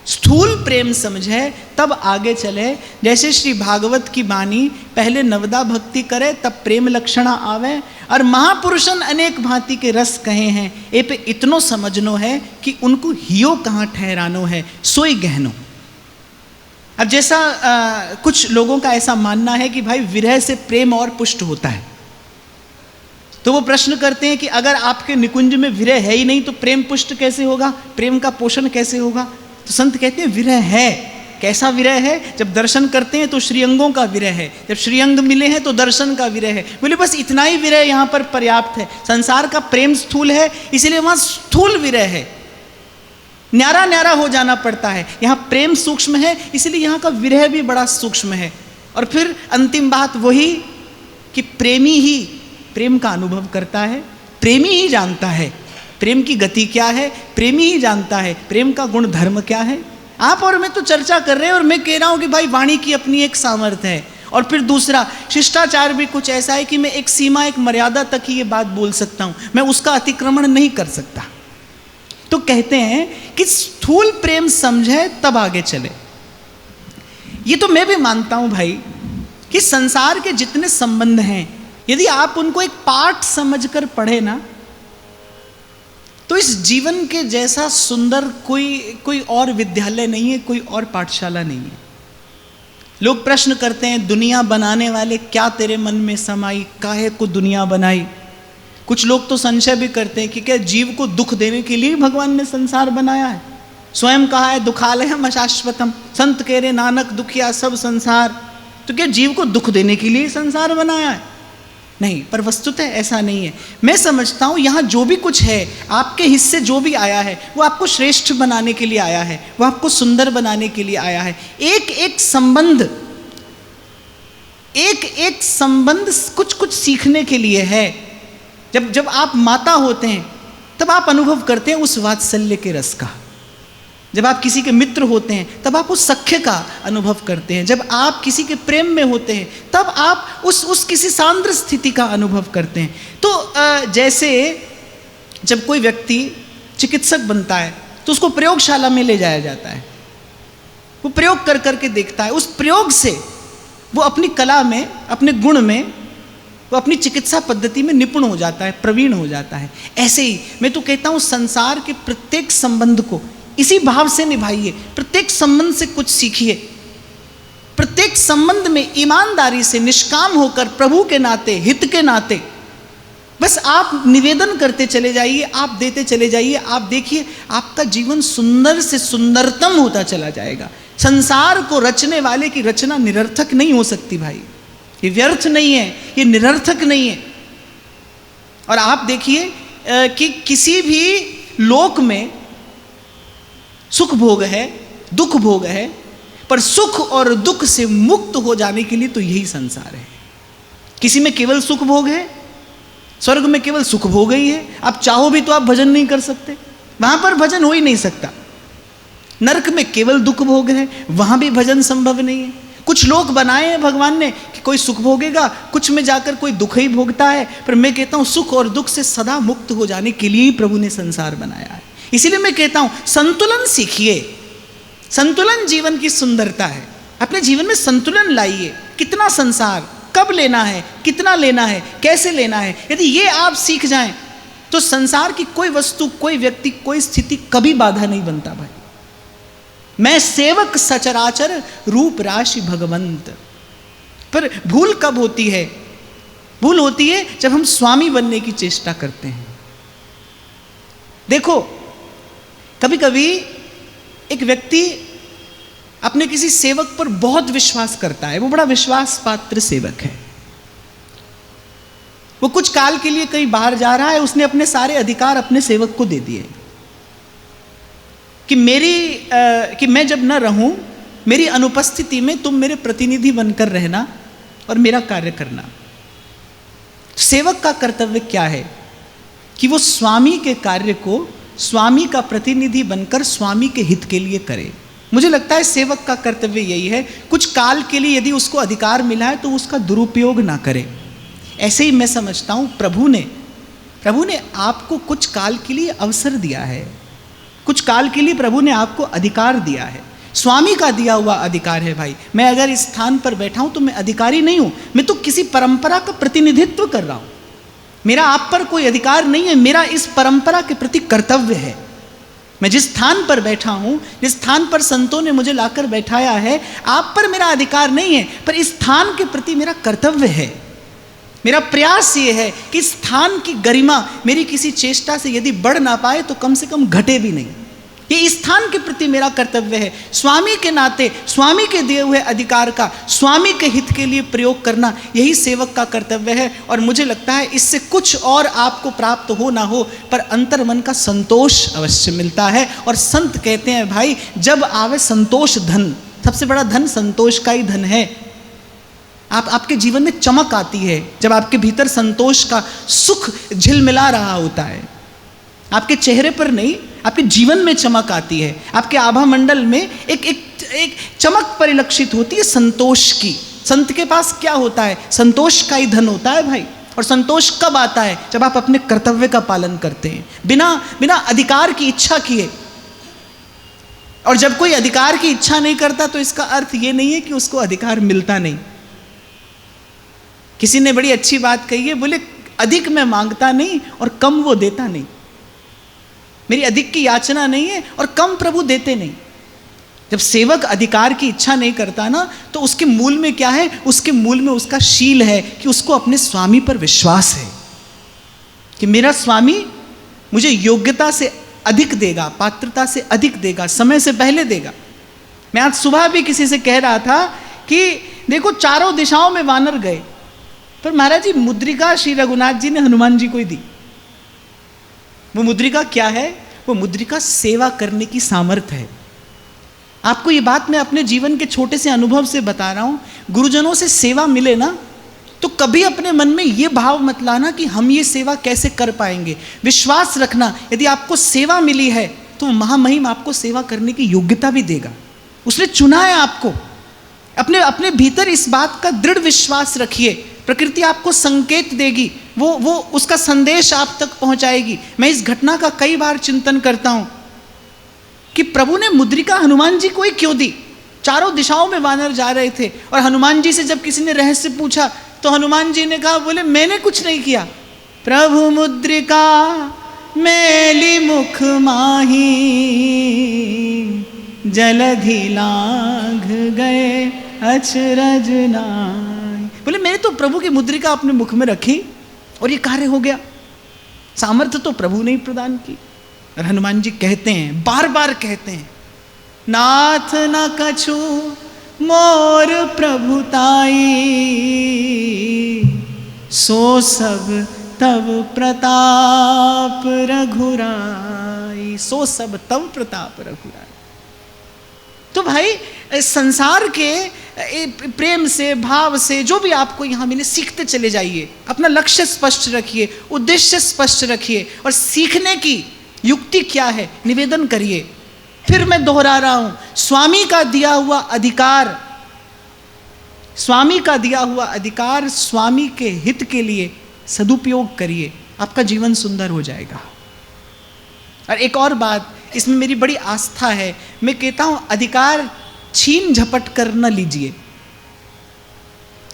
स्थूल प्रेम समझे तब आगे चले। जैसे श्री भागवत की बानी, पहले नवदा भक्ति करे तब प्रेम लक्षणा आवे। और महापुरुषन अनेक भांति के रस कहे हैं, ए पे इतनो समझनो है कि उनको हियो कहाँ ठहरानो है, सोई गहनो। अब जैसा कुछ लोगों का ऐसा मानना है कि भाई विरह से प्रेम और पुष्ट होता है, तो वो प्रश्न करते हैं कि अगर आपके निकुंज में विरह है ही नहीं तो प्रेम पुष्ट कैसे होगा, प्रेम का पोषण कैसे होगा। तो संत कहते हैं विरह है, कैसा विरह है? जब दर्शन करते हैं तो श्रीअंगों का विरह है, जब श्रीअंग मिले हैं तो दर्शन का विरह है। बोले बस इतना ही विरह यहाँ पर पर्याप्त है। संसार का प्रेम स्थूल है, इसीलिए वहाँ स्थूल विरह है, न्यारा न्यारा हो जाना पड़ता है। यहाँ प्रेम सूक्ष्म है, इसलिए यहाँ का विरह भी बड़ा सूक्ष्म है। और फिर अंतिम बात वही कि प्रेमी ही प्रेम का अनुभव करता है, प्रेमी ही जानता है प्रेम की गति क्या है, प्रेमी ही जानता है प्रेम का गुण धर्म क्या है। आप और मैं तो चर्चा कर रहे हैं और मैं कह रहा हूं कि भाई वाणी की अपनी एक सामर्थ्य है। और फिर दूसरा शिष्टाचार भी कुछ ऐसा है कि मैं एक सीमा, एक मर्यादा तक ही ये बात बोल सकता हूं, मैं उसका अतिक्रमण नहीं कर सकता। तो कहते हैं कि स्थूल प्रेम समझे तब आगे चले। ये तो मैं भी मानता हूं भाई कि संसार के जितने संबंध हैं, यदि आप उनको एक पाठ समझकर पढ़े ना, तो इस जीवन के जैसा सुंदर कोई और विद्यालय नहीं है, कोई और पाठशाला नहीं है। लोग प्रश्न करते हैं, दुनिया बनाने वाले क्या तेरे मन में समाई, काहे को दुनिया बनाई। कुछ लोग तो संशय भी करते हैं कि क्या जीव को दुख देने के लिए भगवान ने संसार बनाया है। स्वयं कहा है दुखालयम अशाश्वतम, संत कह रहे नानक दुखिया सब संसार। तो क्या जीव को दुख देने के लिए संसार बनाया है? नहीं, पर वस्तुतः ऐसा नहीं है। मैं समझता हूँ यहाँ जो भी कुछ है, आपके हिस्से जो भी आया है, वो आपको श्रेष्ठ बनाने के लिए आया है, वो आपको सुंदर बनाने के लिए आया है। एक एक संबंध कुछ कुछ सीखने के लिए है। जब आप माता होते हैं तब आप अनुभव करते हैं उस वात्सल्य के रस का। जब आप किसी के मित्र होते हैं तब आप उस सख्य का अनुभव करते हैं। जब आप किसी के प्रेम में होते हैं तब आप उस किसी सांद्र स्थिति का अनुभव करते हैं। तो जैसे जब कोई व्यक्ति चिकित्सक बनता है तो उसको प्रयोगशाला में ले जाया जाता है, वो प्रयोग कर करके देखता है। उस प्रयोग से वो अपनी कला में, अपने गुण में, वो अपनी चिकित्सा पद्धति में निपुण हो जाता है, प्रवीण हो जाता है। ऐसे ही मैं तो कहता हूँ संसार के प्रत्येक संबंध को इसी भाव से निभाइए, प्रत्येक संबंध से कुछ सीखिए, प्रत्येक संबंध में ईमानदारी से निष्काम होकर प्रभु के नाते, हित के नाते बस आप निवेदन करते चले जाइए, आप देते चले जाइए। आप देखिए आपका जीवन सुंदर से सुंदरतम होता चला जाएगा। संसार को रचने वाले की रचना निरर्थक नहीं हो सकती भाई, ये व्यर्थ नहीं है, ये निरर्थक नहीं है। और आप देखिए कि किसी भी लोक में सुख भोग है, दुख भोग है, पर सुख और दुख से मुक्त हो जाने के लिए तो यही संसार है। किसी में केवल सुख भोग है, स्वर्ग में केवल सुख भोग ही है। आप चाहो भी तो आप भजन नहीं कर सकते, वहां पर भजन हो ही नहीं सकता। नरक में केवल दुख भोग है, वहां भी भजन संभव नहीं है। कुछ लोग बनाए हैं भगवान ने कि कोई सुख भोगेगा, कुछ में जाकर कोई दुख ही भोगता है। पर मैं कहता हूं सुख और दुख से सदा मुक्त हो जाने के लिए ही प्रभु ने संसार बनाया है। इसीलिए मैं कहता हूं संतुलन सीखिए। संतुलन जीवन की सुंदरता है। अपने जीवन में संतुलन लाइए। कितना संसार, कब लेना है, कितना लेना है, कैसे लेना है, यदि ये आप सीख जाएं तो संसार की कोई वस्तु, कोई व्यक्ति, कोई स्थिति कभी बाधा नहीं बनता भाई। मैं सेवक सचराचर रूप राशि भगवंत। पर भूल कब होती है? भूल होती है जब हम स्वामी बनने की चेष्टा करते हैं। देखो कभी कभी एक व्यक्ति अपने किसी सेवक पर बहुत विश्वास करता है, वो बड़ा विश्वास पात्र सेवक है। वो कुछ काल के लिए कहीं बाहर जा रहा है, उसने अपने सारे अधिकार अपने सेवक को दे दिए कि मैं जब न रहूं, मेरी अनुपस्थिति में तुम मेरे प्रतिनिधि बनकर रहना और मेरा कार्य करना। सेवक का कर्तव्य क्या है कि वो स्वामी के कार्य को स्वामी का प्रतिनिधि बनकर स्वामी के हित के लिए करे। मुझे लगता है सेवक का कर्तव्य यही है, कुछ काल के लिए यदि उसको अधिकार मिला है तो उसका दुरुपयोग ना करे। ऐसे ही मैं समझता हूँ प्रभु ने आपको कुछ काल के लिए अवसर दिया है, कुछ काल के लिए प्रभु ने आपको अधिकार दिया है। स्वामी का दिया हुआ अधिकार है भाई। मैं अगर इस स्थान पर बैठा हूं तो मैं अधिकारी नहीं हूं, मैं तो किसी परंपरा का प्रतिनिधित्व कर रहा हूं। मेरा आप पर कोई अधिकार नहीं है, मेरा इस परंपरा के प्रति कर्तव्य है। मैं जिस स्थान पर बैठा हूं, जिस स्थान पर संतों ने मुझे लाकर बैठाया है, आप पर मेरा अधिकार नहीं है, पर इस स्थान के प्रति मेरा कर्तव्य है। मेरा प्रयास ये है कि स्थान की गरिमा मेरी किसी चेष्टा से यदि बढ़ ना पाए तो कम से कम घटे भी नहीं। ये स्थान के प्रति मेरा कर्तव्य है। स्वामी के नाते, स्वामी के दिए हुए अधिकार का स्वामी के हित के लिए प्रयोग करना, यही सेवक का कर्तव्य है। और मुझे लगता है इससे कुछ और आपको प्राप्त हो ना हो, पर अंतर्मन का संतोष अवश्य मिलता है। और संत कहते हैं भाई, जब आवे संतोष धन, सबसे बड़ा धन संतोष का ही धन है। आपके जीवन में चमक आती है जब आपके भीतर संतोष का सुख झिलमिला रहा होता है। आपके चेहरे पर नहीं, आपके जीवन में चमक आती है। आपके आभा मंडल में एक चमक परिलक्षित होती है संतोष की। संत के पास क्या होता है? संतोष का ही धन होता है भाई। और संतोष कब आता है? जब आप अपने कर्तव्य का पालन करते हैं, बिना अधिकार की इच्छा किए। और जब कोई अधिकार की इच्छा नहीं करता तो इसका अर्थ ये नहीं है कि उसको अधिकार मिलता नहीं। किसी ने बड़ी अच्छी बात कही है, बोले अधिक मैं मांगता नहीं और कम वो देता नहीं। मेरी अधिक की याचना नहीं है और कम प्रभु देते नहीं। जब सेवक अधिकार की इच्छा नहीं करता ना, तो उसके मूल में क्या है? उसके मूल में उसका शील है कि उसको अपने स्वामी पर विश्वास है कि मेरा स्वामी मुझे योग्यता से अधिक देगा, पात्रता से अधिक देगा, समय से पहले देगा। मैं आज सुबह भी किसी से कह रहा था कि देखो चारों दिशाओं में वानर गए, पर महाराज जी मुद्रिका श्री रघुनाथ जी ने हनुमान जी को ही दी। वो मुद्रिका क्या है? वो मुद्रिका सेवा करने की सामर्थ्य है। आपको ये बात मैं अपने जीवन के छोटे से अनुभव से बता रहा हूं। गुरुजनों से सेवा मिले ना, तो कभी अपने मन में ये भाव मत लाना कि हम ये सेवा कैसे कर पाएंगे। विश्वास रखना, यदि आपको सेवा मिली है तो महामहिम आपको सेवा करने की योग्यता भी देगा। उसने चुना है आपको। अपने भीतर इस बात का दृढ़ विश्वास रखिए। प्रकृति आपको संकेत देगी, वो उसका संदेश आप तक पहुंचाएगी। मैं इस घटना का कई बार चिंतन करता हूं कि प्रभु ने मुद्रिका हनुमान जी को ही क्यों दी? चारों दिशाओं में वानर जा रहे थे और हनुमान जी से जब किसी ने रहस्य पूछा तो हनुमान जी ने कहा, बोले मैंने कुछ नहीं किया। प्रभु मुद्रिका मैली मुख माही, जलधि लाघ गए अचरज नाई। बोले मैंने तो प्रभु की मुद्रिका अपने मुख में रखी और ये कार्य हो गया। सामर्थ्य तो प्रभु ने ही प्रदान की। और हनुमान जी कहते हैं, बार बार कहते हैं, नाथ न कछु मोर प्रभुताई, सो सब तब प्रताप रघुराई। सो सब तब प्रताप रघुराई। तो भाई संसार के प्रेम से, भाव से, जो भी आपको यहाँ मिले, सीखते चले जाइए। अपना लक्ष्य स्पष्ट रखिए, उद्देश्य स्पष्ट रखिए और सीखने की युक्ति क्या है निवेदन करिए। फिर मैं दोहरा रहा हूं, स्वामी का दिया हुआ अधिकार, स्वामी का दिया हुआ अधिकार स्वामी के हित के लिए सदुपयोग करिए, आपका जीवन सुंदर हो जाएगा। और एक और बात, इसमें मेरी बड़ी आस्था है। मैं कहता हूं अधिकार छीन झपट कर न लीजिए,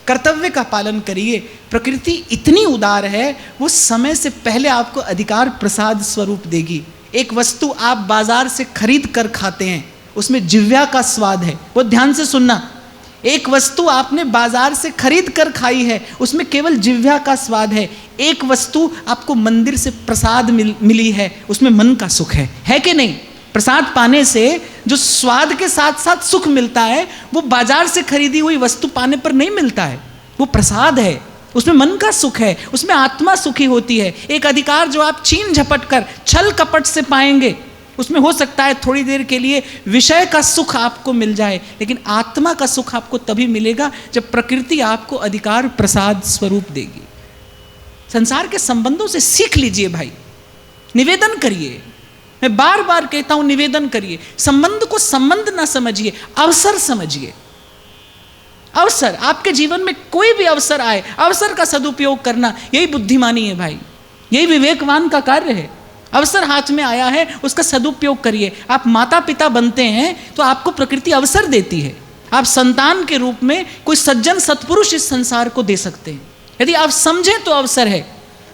कर्तव्य का पालन करिए। प्रकृति इतनी उदार है, वो समय से पहले आपको अधिकार प्रसाद स्वरूप देगी। एक वस्तु आप बाजार से खरीद कर खाते हैं, उसमें जिह्वा का स्वाद है। वो ध्यान से सुनना, एक वस्तु आपने बाजार से खरीद कर खाई है, उसमें केवल जिह्वा का स्वाद है। एक वस्तु आपको मंदिर से प्रसाद मिली है, उसमें मन का सुख है कि नहीं? प्रसाद पाने से जो स्वाद के साथ साथ सुख मिलता है, वो बाजार से खरीदी हुई वस्तु पाने पर नहीं मिलता है। वो प्रसाद है, उसमें मन का सुख है, उसमें आत्मा सुखी होती है। एक अधिकार जो आप छीन झपट कर छल कपट से पाएंगे, उसमें हो सकता है थोड़ी देर के लिए विषय का सुख आपको मिल जाए, लेकिन आत्मा का सुख आपको तभी मिलेगा जब प्रकृति आपको अधिकार प्रसाद स्वरूप देगी। संसार के संबंधों से सीख लीजिए भाई, निवेदन करिए। मैं बार बार कहता हूं, निवेदन करिए। संबंध को संबंध ना समझिए, अवसर समझिए। अवसर, आपके जीवन में कोई भी अवसर आए, अवसर का सदुपयोग करना, यही बुद्धिमानी है भाई, यही विवेकवान का कार्य है। अवसर हाथ में आया है, उसका सदुपयोग करिए। आप माता पिता बनते हैं तो आपको प्रकृति अवसर देती है। आप संतान के रूप में कोई सज्जन सत्पुरुष इस संसार को दे सकते हैं। यदि आप समझें तो अवसर है,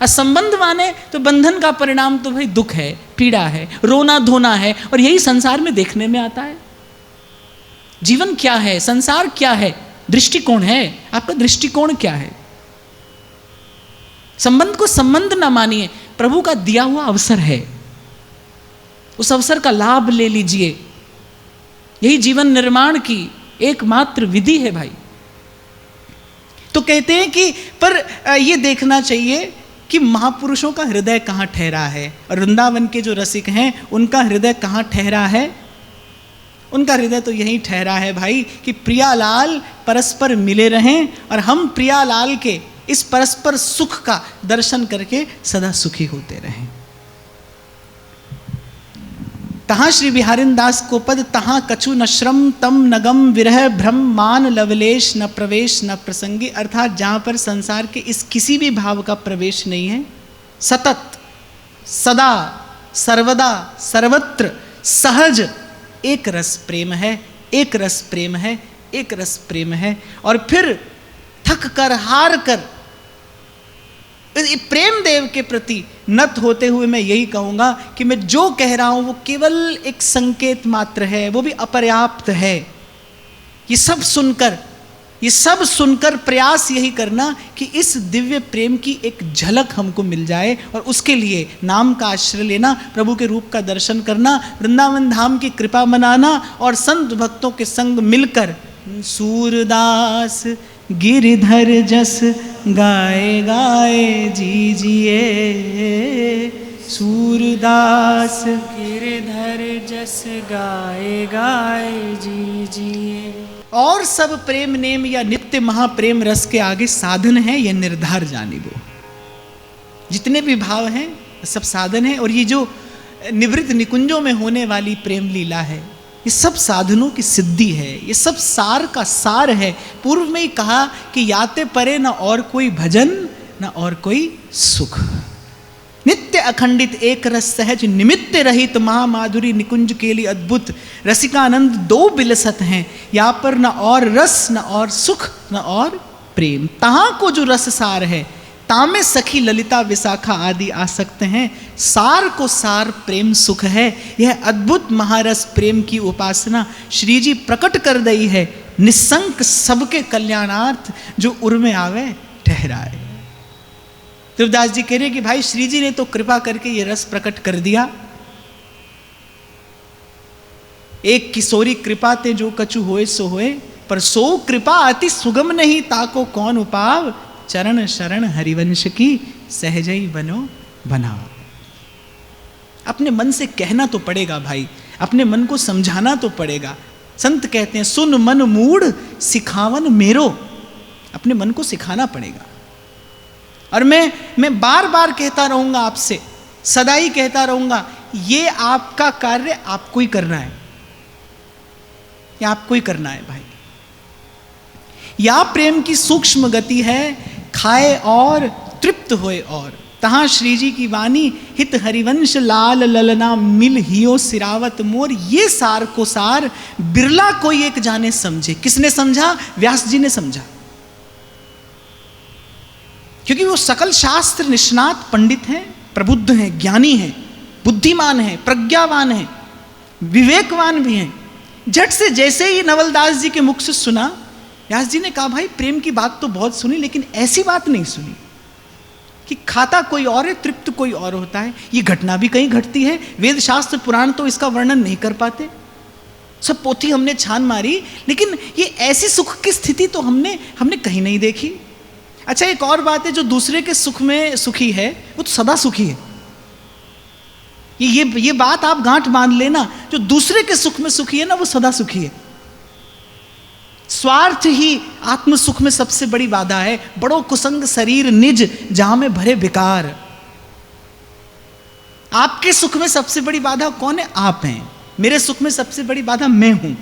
और संबंध माने तो बंधन का परिणाम तो भाई दुख है, पीड़ा है, रोना धोना है, और यही संसार में देखने में आता है। जीवन क्या है, संसार क्या है, दृष्टिकोण है। आपका दृष्टिकोण क्या है? संबंध को संबंध ना मानिए, प्रभु का दिया हुआ अवसर है। उस अवसर का लाभ ले लीजिए। यही जीवन निर्माण की एकमात्र विधि है भाई। तो कहते हैं कि पर ये देखना चाहिए कि महापुरुषों का हृदय कहाँ ठहरा है, और वृंदावन के जो रसिक हैं उनका हृदय कहाँ ठहरा है। उनका हृदय तो यही ठहरा है भाई कि प्रियालाल परस्पर मिले रहें और हम प्रियालाल के इस परस्पर सुख का दर्शन करके सदा सुखी होते रहें। तहाँ श्री बिहारिन दास को पद तहाँ कछु न श्रम तम नगम विरह भ्रम मान लवलेश न प्रवेश न प्रसंगी, अर्थात जहाँ पर संसार के इस किसी भी भाव का प्रवेश नहीं है, सतत सदा सर्वदा सर्वत्र सहज एक रस प्रेम है, एक रस प्रेम है, एक रस प्रेम है। और फिर थक कर हार कर प्रेम देव के प्रति नत होते हुए मैं यही कहूँगा कि मैं जो कह रहा हूँ वो केवल एक संकेत मात्र है, वो भी अपर्याप्त है। ये सब सुनकर प्रयास यही करना कि इस दिव्य प्रेम की एक झलक हमको मिल जाए, और उसके लिए नाम का आश्रय लेना, प्रभु के रूप का दर्शन करना, वृंदावन धाम की कृपा मनाना और संत भक्तों के संग मिलकर सूरदास गिरधर जस गाए गाए जीजिए, सूरदास गिरधर जस गाए गाए जीजिए। और सब प्रेम नेम या नित्य महाप्रेम रस के आगे साधन है, यह निर्धार जानिबो। जितने भी भाव हैं सब साधन है, और ये जो निवृत्त निकुंजों में होने वाली प्रेम लीला है, ये सब साधनों की सिद्धि है, ये सब सार का सार है। पूर्व में ही कहा कि याते परे न और कोई भजन न और कोई सुख, नित्य अखंडित एक रस सहज निमित्त रहित महामाधुरी निकुंज के लिए अद्भुत रसिकानंद दो बिलसत हैं, यहाँ पर न और रस न और सुख न और प्रेम। तहाँ को जो रस सार है, तामे सखी ललिता विशाखा आदि आ सकते हैं, सार को सार प्रेम सुख है। यह अद्भुत महारस प्रेम की उपासना श्री जी प्रकट कर दी है, निसंक सबके कल्याणार्थ जो उर में आवे ठहराए। तुलसीदास जी कह रहे कि भाई श्री जी ने तो कृपा करके ये रस प्रकट कर दिया। एक किशोरी कृपा ते जो कछु होए सो होए, पर सो कृपा अति सुगम नहीं ताको कौन उपाव, चरण शरण हरिवंश की सहजई बनो बना। अपने मन से कहना तो पड़ेगा भाई, अपने मन को समझाना तो पड़ेगा। संत कहते हैं सुन मन मूढ़ सिखावन मेरो, अपने मन को सिखाना पड़ेगा। और मैं बार बार कहता रहूंगा आपसे, सदा ही कहता रहूंगा, ये आपका कार्य आपको ही करना है, ये आपको ही करना है भाई। या प्रेम की सूक्ष्म गति है, खाए और तृप्त होए और। तहाँ श्री जी की वाणी हित हरिवंश लाल ललना मिल हियो सिरावत मोर, ये सार को सार बिरला कोई एक जाने समझे। किसने समझा? व्यास जी ने समझा, क्योंकि वो सकल शास्त्र निष्णात पंडित हैं, प्रबुद्ध हैं, ज्ञानी हैं, बुद्धिमान हैं, प्रज्ञावान हैं, विवेकवान भी हैं। झट से जैसे ही नवलदास जी के मुख से सुना, व्यास जी ने कहा भाई प्रेम की बात तो बहुत सुनी, लेकिन ऐसी बात नहीं सुनी कि खाता कोई और है, तृप्त कोई और होता है। ये घटना भी कहीं घटती है, वेद शास्त्र पुराण तो इसका वर्णन नहीं कर पाते। सब पोथी हमने छान मारी, लेकिन ये ऐसी सुख की स्थिति तो हमने कहीं नहीं देखी। अच्छा, एक और बात है, जो दूसरे के सुख में सुखी है वो तो सदा सुखी है। ये बात आप गांठ बांध लेना, जो दूसरे के सुख में सुखी है ना, वो सदा सुखी है। स्वार्थ ही आत्म सुख में सबसे बड़ी बाधा है। बड़ो कुसंग शरीर निज जहां में भरे विकार। आपके सुख में सबसे बड़ी बाधा कौन है? आप हैं। मेरे सुख में सबसे बड़ी बाधा मैं हूं।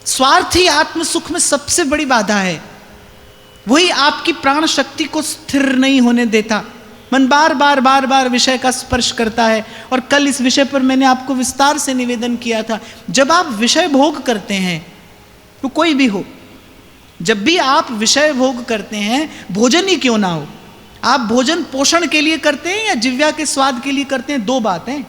स्वार्थ ही आत्म सुख में सबसे बड़ी बाधा है। वही आपकी प्राण शक्ति को स्थिर नहीं होने देता। मन बार बार विषय का स्पर्श करता है। और कल इस विषय पर मैंने आपको विस्तार से निवेदन किया था। जब आप विषय भोग करते हैं, तो कोई भी हो, जब भी आप विषय भोग करते हैं, भोजन ही क्यों ना हो, आप भोजन पोषण के लिए करते हैं या जिह्वा के स्वाद के लिए करते हैं? दो बातें।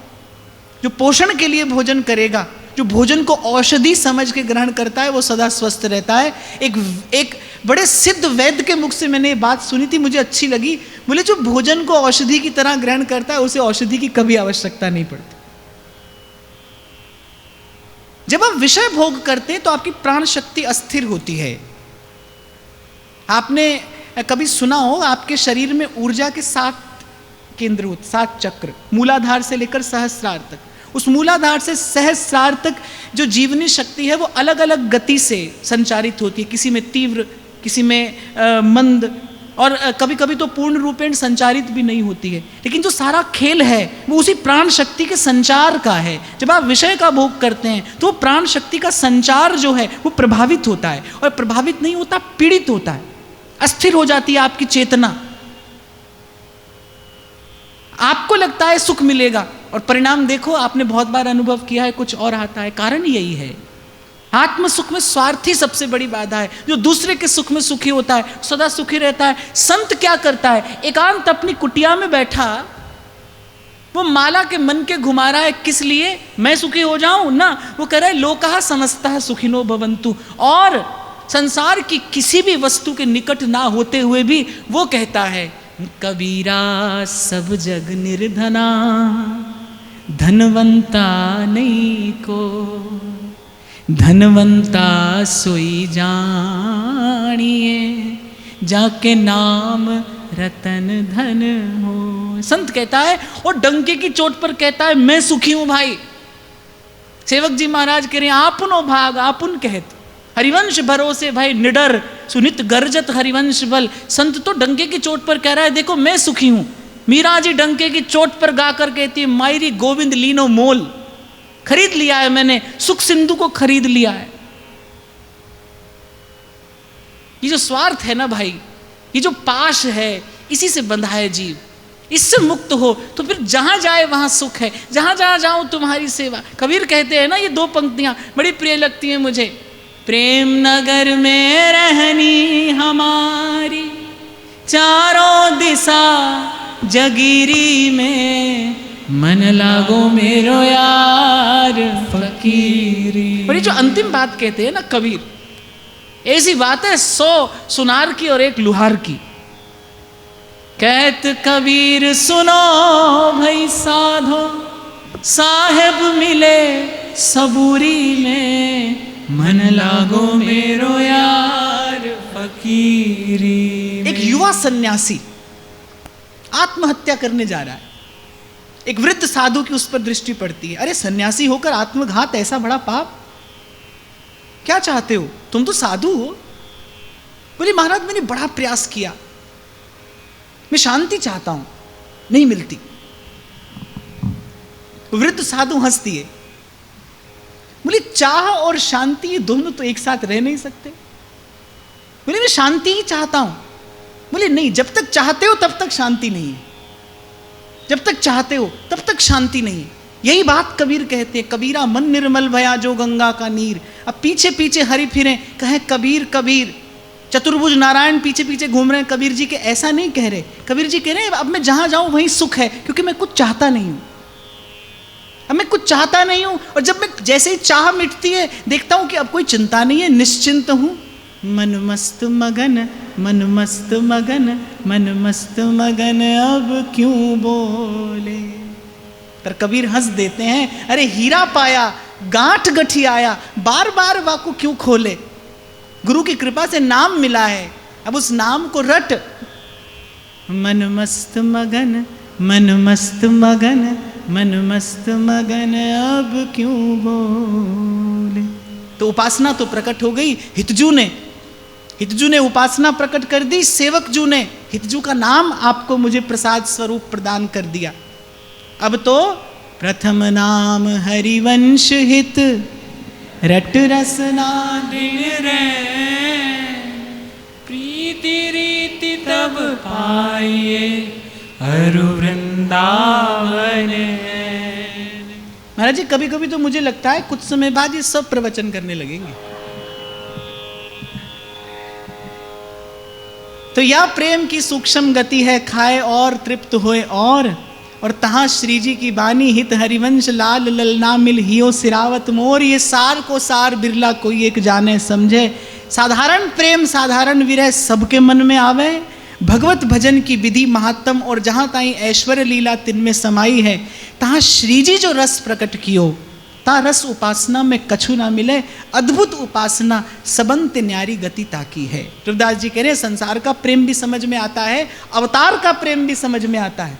जो पोषण के लिए भोजन करेगा, जो भोजन को औषधि समझ के ग्रहण करता है, वो सदा स्वस्थ रहता है। एक बड़े सिद्ध वैद्य के मुख से मैंने ये बात सुनी थी, मुझे अच्छी लगी। बोले जो भोजन को औषधि की तरह ग्रहण करता है, उसे औषधि की कभी आवश्यकता नहीं पड़ती। जब आप विषय भोग करते हैं तो आपकी प्राण शक्ति अस्थिर होती है। आपने कभी सुना हो आपके शरीर में ऊर्जा के 7 केंद्र होते, 7 चक्र, मूलाधार से लेकर सहस्रार तक। उस मूलाधार से सहस्रार तक जो जीवनी शक्ति है वो अलग अलग गति से संचारित होती है, किसी में तीव्र, किसी में मंद, और कभी कभी तो पूर्ण रूपेण संचारित भी नहीं होती है। लेकिन जो सारा खेल है वो उसी प्राण शक्ति के संचार का है। जब आप विषय का भोग करते हैं तो प्राण शक्ति का संचार जो है वो प्रभावित होता है, और प्रभावित नहीं होता, पीड़ित होता है, अस्थिर हो जाती है आपकी चेतना। आपको लगता है सुख मिलेगा और परिणाम देखो, आपने बहुत बार अनुभव किया है, कुछ और आता है। कारण यही है, आत्म सुख में स्वार्थी सबसे बड़ी बाधा है। जो दूसरे के सुख में सुखी होता है सदा सुखी रहता है। संत क्या करता है, एकांत अपनी कुटिया में बैठा वो माला के मन के घुमा रहा है। किस लिए? मैं सुखी हो जाऊं ना। वो कह रहा है लोकः समस्तः सुखिनो भवन्तु, और संसार की किसी भी वस्तु के निकट ना होते हुए भी वो कहता है कबीरा सब जग निर्धना, धनवंता नहीं को, धनवंता सोई जानिए, जाके नाम रतन धन हो। संत कहता है और डंके की चोट पर कहता है मैं सुखी हूं भाई। सेवक जी महाराज कह रहे हैं आपुनो भाग आपुन कहत, हरिवंश भरोसे भाई निडर, सुनित गर्जत हरिवंश बल। संत तो डंके की चोट पर कह रहा है देखो मैं सुखी हूं। मीरा जी डंके की चोट पर गाकर कहती है मायरी गोविंद लीनो मोल, खरीद लिया है मैंने, सुख सिंधु को खरीद लिया है। ये जो स्वार्थ है ना भाई, ये जो पाश है, इसी से बंधा है जीव। इससे मुक्त हो तो फिर जहां जाए वहां सुख है, जहां जहां जाऊं तुम्हारी सेवा। कबीर कहते हैं ना, ये 2 पंक्तियां बड़ी प्रिय लगती हैं मुझे। प्रेम नगर में रहनी हमारी, चारों दिशा जगीरी में, मन लागो मेरो यार फकीरी। और ये जो अंतिम बात कहते हैं ना कबीर, ऐसी बात है 100 सुनार की और 1 लुहार की। कहत कबीर सुनो भाई साधो, साहेब मिले सबूरी में, मन लागो मेरो यार फकीरी। एक युवा सन्यासी आत्महत्या करने जा रहा है। एक वृद्ध साधु की उस पर दृष्टि पड़ती है। अरे सन्यासी होकर आत्मघात, ऐसा बड़ा पाप, क्या चाहते हो? तुम तो साधु हो। बोले महाराज मैंने बड़ा प्रयास किया, मैं शांति चाहता हूं, नहीं मिलती। वृद्ध साधु हंसती है, बोले चाह और शांति ये दोनों तो एक साथ रह नहीं सकते। बोले मैं शांति ही चाहता हूं। बोले नहीं, जब तक चाहते हो तब तक शांति नहीं है, जब तक चाहते हो तब तक शांति नहीं है। यही बात कबीर कहते हैं, कबीरा मन निर्मल भया जो गंगा का नीर। अब पीछे पीछे हरि फिरें, कहें कबीर कबीर। चतुर्भुज नारायण पीछे पीछे घूम रहे हैं, कबीर जी के ऐसा नहीं कह रहे। कबीर जी कह रहे हैं अब मैं जहां जाऊं वहीं सुख है, क्योंकि मैं कुछ चाहता नहीं हूं। अब मैं कुछ चाहता नहीं हूं, और जब मैं जैसे ही चाह मिटती है देखता हूं कि अब कोई चिंता नहीं है, निश्चिंत हूं। मन मस्त मगन, मन मस्त मगन, मन मस्त मगन, अब क्यों बोले। पर कबीर हंस देते हैं, अरे हीरा पाया, गांठ गठी आया, बार बार वाको क्यों खोले। गुरु की कृपा से नाम मिला है, अब उस नाम को रट। मन मस्त मगन, मन मस्त मगन, मन मस्त मगन, अब क्यों बोले। तो उपासना तो प्रकट हो गई। हितजू ने उपासना प्रकट कर दी, सेवक जू ने हितजू का नाम आपको मुझे प्रसाद स्वरूप प्रदान कर दिया। अब तो प्रथम नाम हरिवंश हित, रट रसना दिन रे, प्रीति रीति तब पाइए अरु वृंदावन। महाराज जी कभी कभी तो मुझे लगता है कुछ समय बाद ये सब प्रवचन करने लगेंगे। तो यह प्रेम की सूक्ष्म गति है, खाए और तृप्त होए और तहां श्री जी की बानी, हित हरिवंश लाल ललना मिल हियो सिरावत मोर। ये सार को सार बिरला कोई एक जाने समझे। साधारण प्रेम साधारण विरह सबके मन में आवे। भगवत भजन की विधि महात्म और जहाँ ताई ऐश्वर्य लीला तिन में समाई है, तहाँ श्री जी जो रस प्रकट कियो ता रस उपासना में कछु ना मिले, अद्भुत उपासना सबंत न्यारी गति ताकी है। रविदास जी कह रहे हैं संसार का प्रेम भी समझ में आता है, अवतार का प्रेम भी समझ में आता है,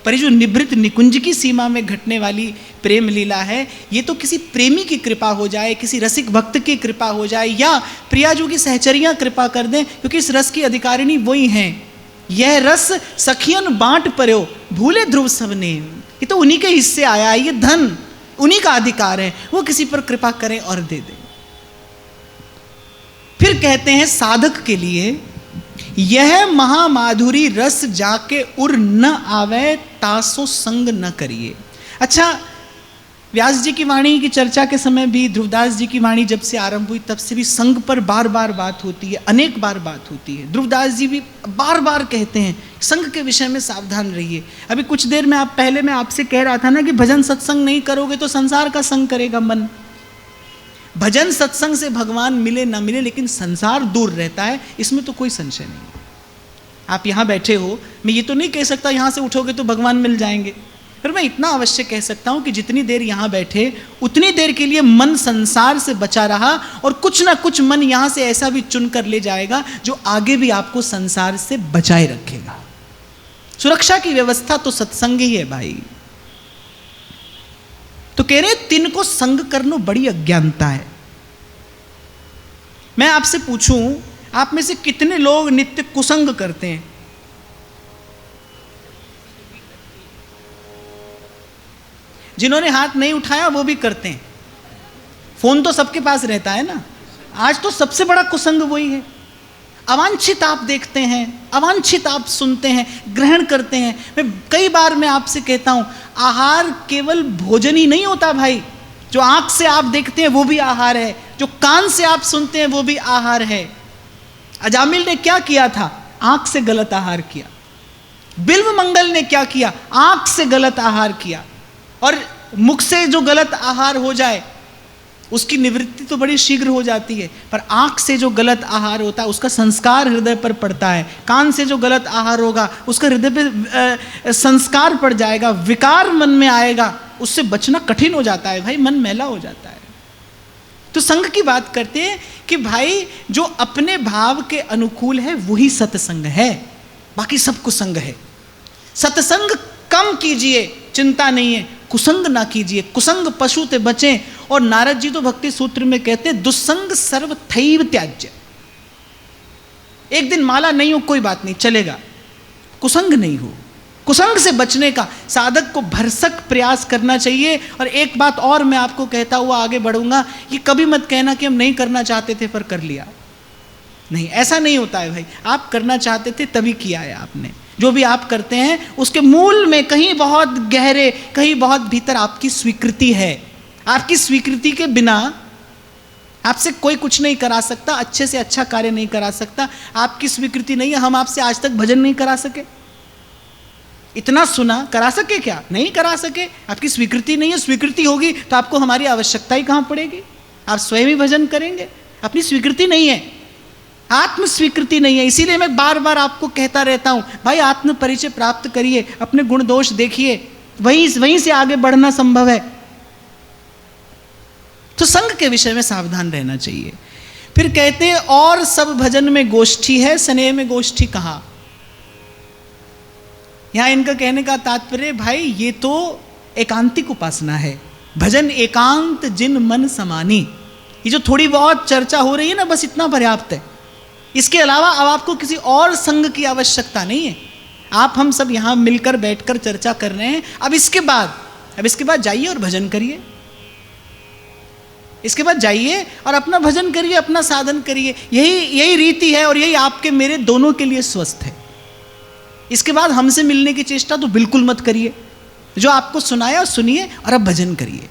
पर जो निभृत निकुंज की सीमा में घटने वाली प्रेम लीला है, ये तो किसी प्रेमी की कृपा हो जाए, किसी रसिक भक्त की कृपा हो जाए, या प्रियाजू की सहचरियां कृपा कर दें, क्योंकि इस रस की अधिकारिणी वही हैं। यह रस सखियन बांट पर्यो भूले ध्रुव सबने, ये तो उन्हीं के हिस्से आया है, ये धन उन्हीं का अधिकार है, वो किसी पर कृपा करें और दे दें। फिर कहते हैं साधक के लिए यह महामाधुरी रस जाके उर न आवे तासो संग न करिए। अच्छा, व्यास जी की वाणी की चर्चा के समय भी, ध्रुवदास जी की वाणी जब से आरंभ हुई तब से भी संग पर बार बार बात होती है, अनेक बार बात होती है। ध्रुवदास जी भी बार बार कहते हैं संग के विषय में सावधान रहिए। अभी कुछ देर में पहले मैं आपसे कह रहा था ना कि भजन सत्संग नहीं करोगे तो संसार का संग करेगा मन। भजन सत्संग से भगवान मिले ना मिले, लेकिन संसार दूर रहता है, इसमें तो कोई संशय नहीं। आप यहाँ बैठे हो, मैं ये तो नहीं कह सकता यहाँ से उठोगे तो भगवान मिल जाएंगे, फिर मैं इतना अवश्य कह सकता हूँ कि जितनी देर यहाँ बैठे उतनी देर के लिए मन संसार से बचा रहा, और कुछ ना कुछ मन यहाँ से ऐसा भी चुन कर ले जाएगा जो आगे भी आपको संसार से बचाए रखेगा। सुरक्षा की व्यवस्था तो सत्संग ही है भाई। तो कह रहे तिन को संग करनो बड़ी अज्ञानता है। मैं आपसे पूछूं, आप में से कितने लोग नित्य कुसंग करते हैं? जिन्होंने हाथ नहीं उठाया वो भी करते हैं। फोन तो सबके पास रहता है ना। आज तो सबसे बड़ा कुसंग वही है। अवांछित आप देखते हैं, अवांछित आप सुनते हैं, ग्रहण करते हैं। कई बार मैं आपसे कहता हूं, आहार केवल भोजन ही नहीं होता भाई। जो आंख से आप देखते हैं वो भी आहार है, जो कान से आप सुनते हैं वो भी आहार है। अजामिल ने क्या किया था? आंख से गलत आहार किया। बिल्व मंगल ने क्या किया? आंख से गलत आहार किया। और मुख से जो गलत आहार हो जाए उसकी निवृत्ति तो बड़ी शीघ्र हो जाती है, पर आंख से जो गलत आहार होता है उसका संस्कार हृदय पर पड़ता है। कान से जो गलत आहार होगा उसका हृदय पे संस्कार पड़ जाएगा, विकार मन में आएगा, उससे बचना कठिन हो जाता है भाई, मन मैला हो जाता है। तो संग की बात करते हैं कि भाई जो अपने भाव के अनुकूल है वही सत्संग है, बाकी सब कुसंग है। सत्संग कम कीजिए, चिंता नहीं है, कुसंग ना कीजिए। कुसंग पशु ते बचें। और नारद जी तो भक्ति सूत्र में कहते हैं दुस्संग सर्व थैव त्याज्य। एक दिन माला नहीं हो कोई बात नहीं, चलेगा, कुसंग नहीं हो। कुसंग से बचने का साधक को भरसक प्रयास करना चाहिए। और एक बात और मैं आपको कहता हुआ आगे बढ़ूंगा, ये कभी मत कहना कि हम नहीं करना चाहते थे पर कर लिया। नहीं, ऐसा नहीं होता है भाई। आप करना चाहते थे तभी किया है आपने। जो भी आप करते हैं उसके मूल में कहीं बहुत गहरे, कहीं बहुत भीतर आपकी स्वीकृति है। आपकी स्वीकृति के बिना आपसे कोई कुछ नहीं करा सकता, अच्छे से अच्छा कार्य नहीं करा सकता। आपकी स्वीकृति नहीं है, हम आपसे आज तक भजन नहीं करा सके। इतना सुना, करा सके क्या? नहीं करा सके। आपकी स्वीकृति नहीं है। स्वीकृति होगी तो आपको हमारी आवश्यकता ही कहाँ पड़ेगी? आप स्वयं ही भजन करेंगे। अपनी स्वीकृति नहीं है, आत्म स्वीकृति नहीं है। इसीलिए मैं बार बार आपको कहता रहता हूं, भाई आत्म परिचय प्राप्त करिए, अपने गुण दोष देखिए, वहीं से आगे बढ़ना संभव है। तो संग के विषय में सावधान रहना चाहिए। फिर कहते हैं और सब भजन में गोष्ठी है, स्नेह में गोष्ठी कहाँ? यहां इनका कहने का तात्पर्य, भाई ये तो एकांतिक उपासना है। भजन एकांत जिन मन समानी। ये जो थोड़ी बहुत चर्चा हो रही है ना, बस इतना पर्याप्त है। इसके अलावा अब आपको किसी और संग की आवश्यकता नहीं है। आप हम सब यहाँ मिलकर बैठकर चर्चा कर रहे हैं। अब इसके बाद जाइए और भजन करिए। इसके बाद जाइए और अपना भजन करिए, अपना साधन करिए। यही रीति है और यही आपके मेरे दोनों के लिए स्वस्थ है। इसके बाद हमसे मिलने की चेष्टा तो बिल्कुल मत करिए। जो आपको सुनाया सुनिए और अब भजन करिए।